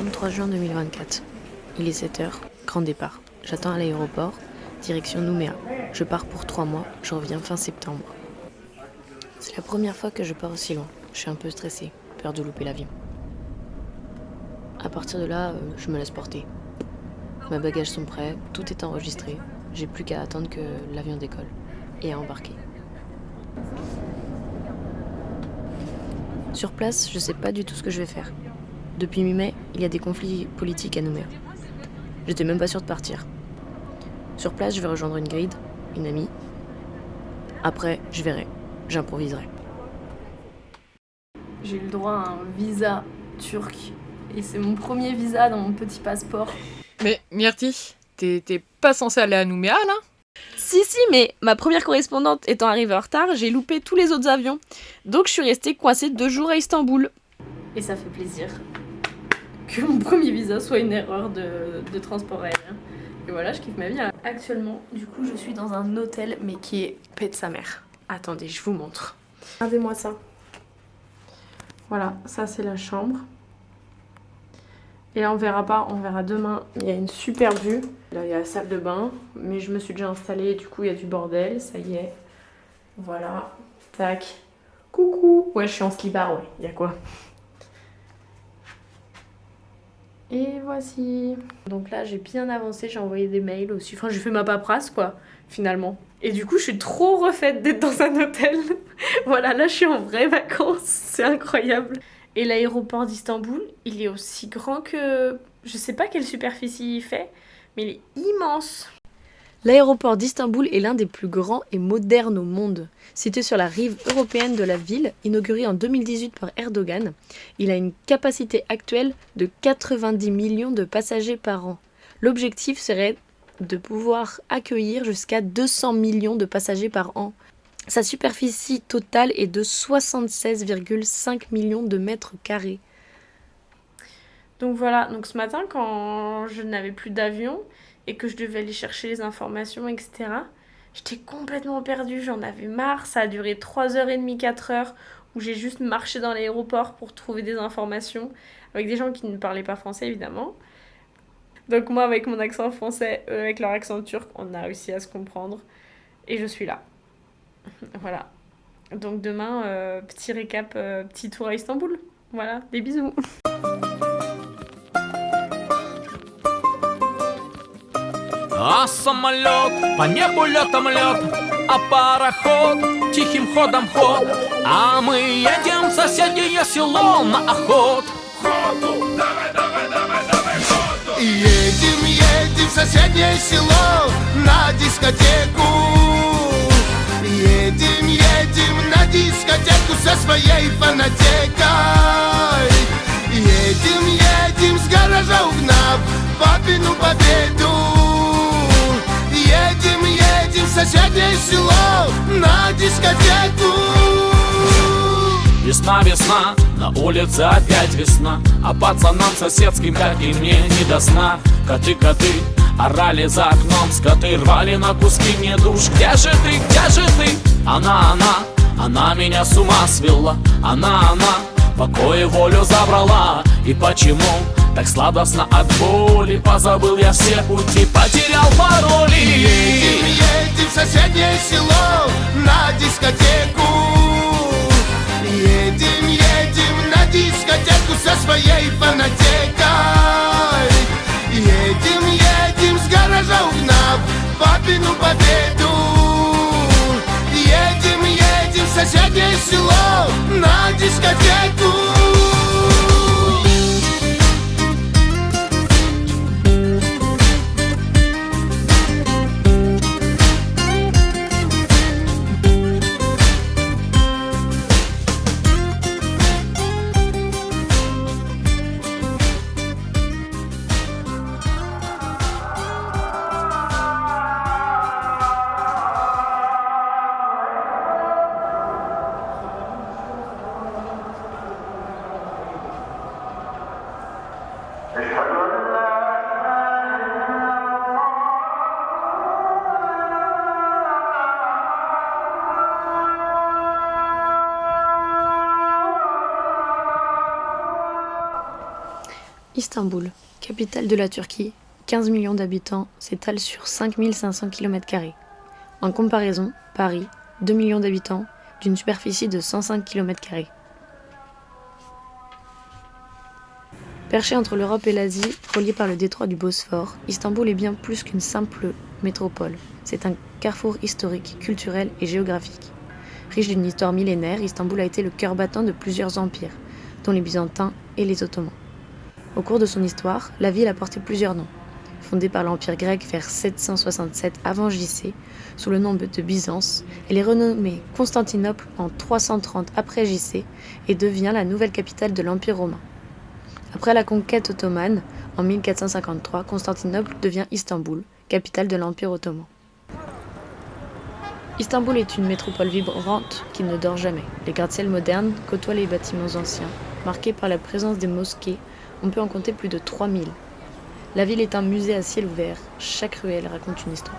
23 juin 2024. Il est 7h, grand départ. J'attends à l'aéroport, direction Nouméa. Je pars pour 3 mois, je reviens fin septembre. C'est la première fois que je pars aussi loin. Je suis un peu stressée, peur de louper l'avion. À partir de là, je me laisse porter. Mes bagages sont prêts, tout est enregistré. J'ai plus qu'à attendre que l'avion décolle et à embarquer. Sur place, je sais pas du tout ce que je vais faire. Depuis mi-mai, il y a des conflits politiques à Nouméa. J'étais même pas sûre de partir. Sur place, je vais rejoindre une guide, une amie. Après, je verrai. J'improviserai. J'ai eu le droit à un visa turc. Et c'est mon premier visa dans mon petit passeport. Mais Myrti, t'es pas censée aller à Nouméa, là ? Si, mais ma première correspondante étant arrivée en retard, j'ai loupé tous les autres avions. Donc je suis restée coincée 2 jours à Istanbul. Et ça fait plaisir que mon premier visa soit une erreur de transport aérien. Et voilà, je kiffe ma vie. Actuellement, du coup, je suis dans un hôtel, mais qui est paix de sa mère. Attendez, je vous montre. Regardez-moi ça. Voilà, ça c'est la chambre. Et là, on verra pas, on verra demain. Il y a une super vue. Là, il y a la salle de bain, mais je me suis déjà installée, du coup, il y a du bordel, ça y est. Voilà, tac. Coucou. Ouais, je suis en slibard, ouais, il y a quoi. Et voici. Donc là, j'ai bien avancé, j'ai envoyé des mails aussi. Enfin, j'ai fait ma paperasse, quoi, finalement. Et du coup, je suis trop refaite d'être dans un hôtel. Voilà, là, je suis en vraies vacances. C'est incroyable. Et l'aéroport d'Istanbul, il est aussi grand que... Je sais pas quelle superficie il fait, mais il est immense. L'aéroport d'Istanbul est l'un des plus grands et modernes au monde. Situé sur la rive européenne de la ville, inauguré en 2018 par Erdogan, il a une capacité actuelle de 90 millions de passagers par an. L'objectif serait de pouvoir accueillir jusqu'à 200 millions de passagers par an. Sa superficie totale est de 76,5 millions de mètres carrés. Donc voilà, donc ce matin quand je n'avais plus d'avion et que je devais aller chercher les informations, etc., j'étais complètement perdue, j'en avais marre, ça a duré 3h30, 4h, où j'ai juste marché dans l'aéroport pour trouver des informations, avec des gens qui ne parlaient pas français évidemment. Donc moi avec mon accent français, eux avec leur accent turc, on a réussi à se comprendre, et je suis là. Voilà. Donc demain, petit récap, petit tour à Istanbul. Voilà, des bisous. А самолет, по небу летом лет, а пароход тихим ходом ход. А мы едем в соседнее село на охот. Ходу, давай, давай, давай, давай, ходу. Едем, едем в соседнее село на дискотеку. Едем, едем на дискотеку со своей фанатекой. Едем, едем с гаража угнав папину победу. Едем, едем в соседнее село на дискотеку. Весна, весна, на улице опять весна, а пацанам соседским, как и мне, не до сна. Коты, коты, орали за окном, скоты рвали на куски мне душ. Где же ты, она меня с ума свела. Она, покой и волю забрала. И почему так сладостно от боли? Позабыл я все пути, потерял пароли. Едем, едем в соседнее село на дискотеку. Едем, едем на дискотеку со своей фанатекой. Едем, едем с гаража угнав папину победу. Едем, едем в соседнее село на дискотеку. Istanbul, capitale de la Turquie, 15 millions d'habitants, s'étale sur 5500 km². En comparaison, Paris, 2 millions d'habitants, d'une superficie de 105 km². Perché entre l'Europe et l'Asie, relié par le détroit du Bosphore, Istanbul est bien plus qu'une simple métropole. C'est un carrefour historique, culturel et géographique. Riche d'une histoire millénaire, Istanbul a été le cœur battant de plusieurs empires, dont les Byzantins et les Ottomans. Au cours de son histoire, la ville a porté plusieurs noms. Fondée par l'Empire grec vers 767 avant JC, sous le nom de Byzance, elle est renommée Constantinople en 330 après JC et devient la nouvelle capitale de l'Empire romain. Après la conquête ottomane, en 1453, Constantinople devient Istanbul, capitale de l'Empire ottoman. Istanbul est une métropole vibrante qui ne dort jamais. Les gratte-ciels modernes côtoient les bâtiments anciens, marqués par la présence des mosquées. On peut en compter plus de 3000. La ville est un musée à ciel ouvert. Chaque ruelle raconte une histoire.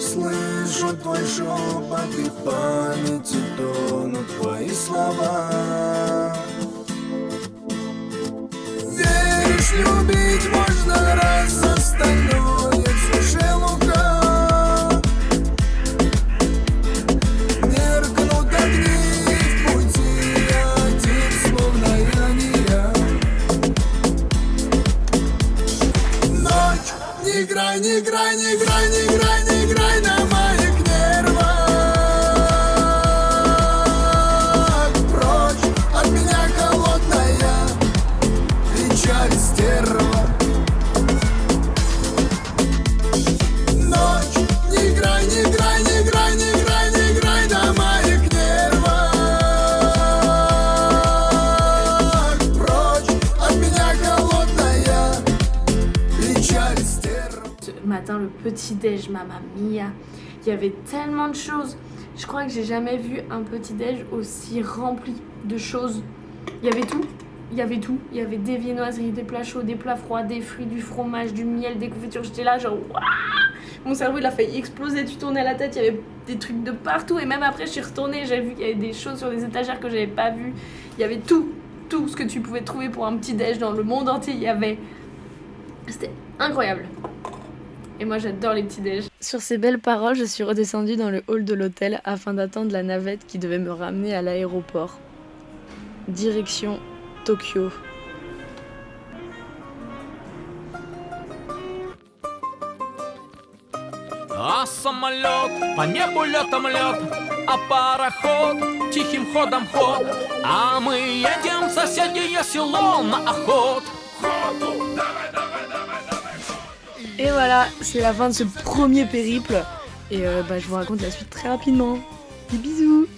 Слышу твой шепот и в памяти тонут твои слова. Веришь, любить можно, раз остальное все шелуха. Меркнут огни в пути, один, словно я не я. Ночь, не играй, не играй, не играй, не играй, не играй на моих нервах. Прочь от меня холодная печаль стерва. Ночь, не играй, не играй, не играй, не играй, не играй на моих nервах. Прочь от меня холодная печаль стерва. Ce matin, le petit-déj, mamma mia, il y avait tellement de choses. Je crois que j'ai jamais vu un petit-déj aussi rempli de choses. Il y avait tout. Il y avait tout. Il y avait des viennoiseries, des plats chauds, des plats froids, des fruits, du fromage, du miel, des confitures. J'étais là genre waouh. Mon cerveau il a failli exploser. Tu tournais la tête, il y avait des trucs de partout. Et même après je suis retournée, j'ai vu qu'il y avait des choses sur des étagères que j'avais pas vues. Il y avait tout ce que tu pouvais trouver pour un petit-déj dans le monde entier. Il y avait. C'était incroyable. Et moi j'adore les petits-déj. Sur ces belles paroles, je suis redescendue dans le hall de l'hôtel afin d'attendre la navette qui devait me ramener à l'aéroport. Direction Tokyo. А самолет по небу летом лет, а пароход тихим ходом ход, а мы едем в соседнее село на охот. Et voilà, c'est la fin de ce premier périple. Et je vous raconte la suite très rapidement. Des bisous.